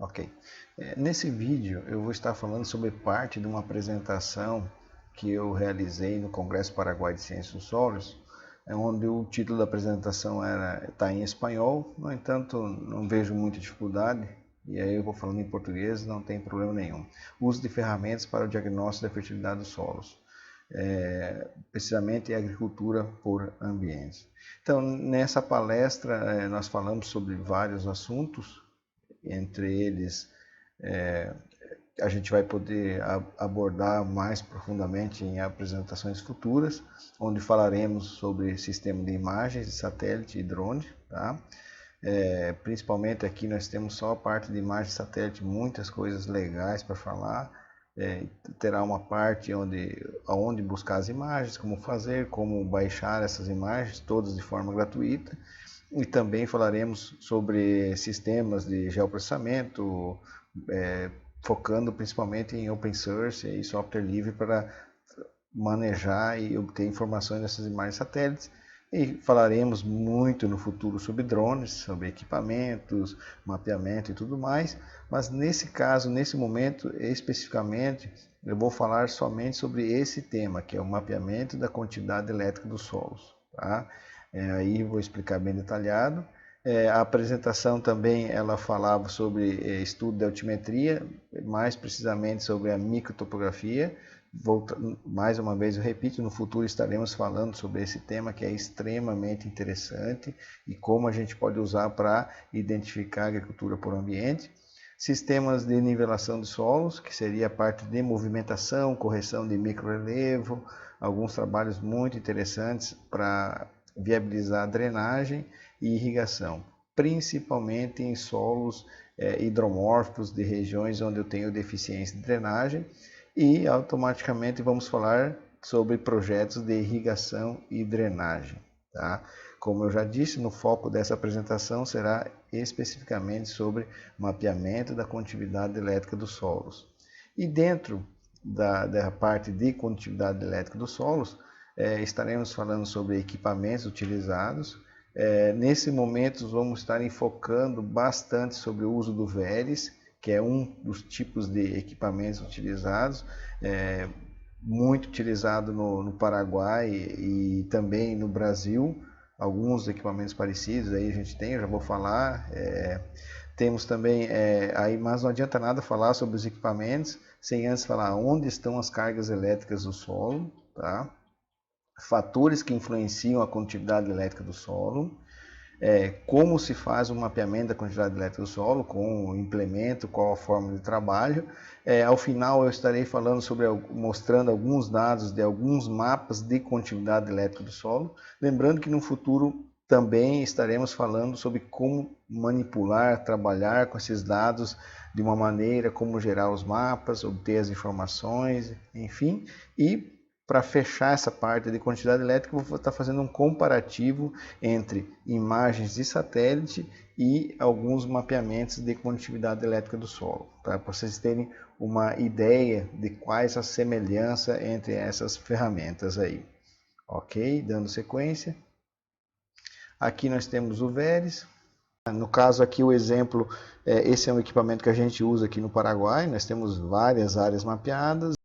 Ok. Nesse vídeo eu vou estar falando sobre parte de uma apresentação que eu realizei no Congresso Paraguai de Ciências dos Solos, onde o título da apresentação está em espanhol, no entanto não vejo muita dificuldade, e aí eu vou falando em português, não tem problema nenhum. Uso de ferramentas para o diagnóstico da fertilidade dos solos. Precisamente agricultura por ambientes. Então, nessa palestra nós falamos sobre vários assuntos, entre eles a gente vai poder abordar mais profundamente em apresentações futuras, onde falaremos sobre sistema de imagens de satélite e drone, tá? Principalmente aqui nós temos só a parte de imagem de satélite, muitas coisas legais para falar. Terá uma parte onde buscar as imagens, como fazer, como baixar essas imagens, todas de forma gratuita. E também falaremos sobre sistemas de geoprocessamento, focando principalmente em open source e software livre para manejar e obter informações dessas imagens satélites. E falaremos muito no futuro sobre drones, sobre equipamentos, mapeamento e tudo mais. Mas nesse caso, nesse momento especificamente, eu vou falar somente sobre esse tema, que é o mapeamento da quantidade elétrica dos solos. Tá? Aí vou explicar bem detalhado. A apresentação também ela falava sobre estudo de altimetria, mais precisamente sobre a microtopografia. Mais uma vez eu repito, no futuro estaremos falando sobre esse tema que é extremamente interessante e como a gente pode usar para identificar a agricultura por ambiente. Sistemas de nivelação de solos, que seria a parte de movimentação, correção de microrelevo, alguns trabalhos muito interessantes para viabilizar a drenagem e irrigação, principalmente em solos hidromórficos de regiões onde eu tenho deficiência de drenagem, e automaticamente vamos falar sobre projetos de irrigação e drenagem. Tá? Como eu já disse, no foco dessa apresentação será especificamente sobre mapeamento da condutividade elétrica dos solos. E dentro da parte de condutividade elétrica dos solos, estaremos falando sobre equipamentos utilizados. Nesse momento vamos estar enfocando bastante sobre o uso do VERES, que é um dos tipos de equipamentos utilizados, muito utilizado no Paraguai e também no Brasil. Alguns equipamentos parecidos aí a gente tem, eu já vou falar. Temos também, mas não adianta nada falar sobre os equipamentos sem antes falar onde estão as cargas elétricas do solo, tá? Fatores que influenciam a condutividade elétrica do solo, como se faz o mapeamento da quantidade elétrica do solo, com o implemento, qual a forma de trabalho. Ao final eu estarei falando mostrando alguns dados de alguns mapas de condutividade elétrica do solo. Lembrando que no futuro também estaremos falando sobre como manipular, trabalhar com esses dados de uma maneira, como gerar os mapas, obter as informações, enfim, e para fechar essa parte de quantidade elétrica, eu vou estar fazendo um comparativo entre imagens de satélite e alguns mapeamentos de condutividade elétrica do solo, tá? Para vocês terem uma ideia de quais a semelhança entre essas ferramentas aí. Ok? Dando sequência. Aqui nós temos o VERES. No caso aqui o exemplo, esse é um equipamento que a gente usa aqui no Paraguai, nós temos várias áreas mapeadas.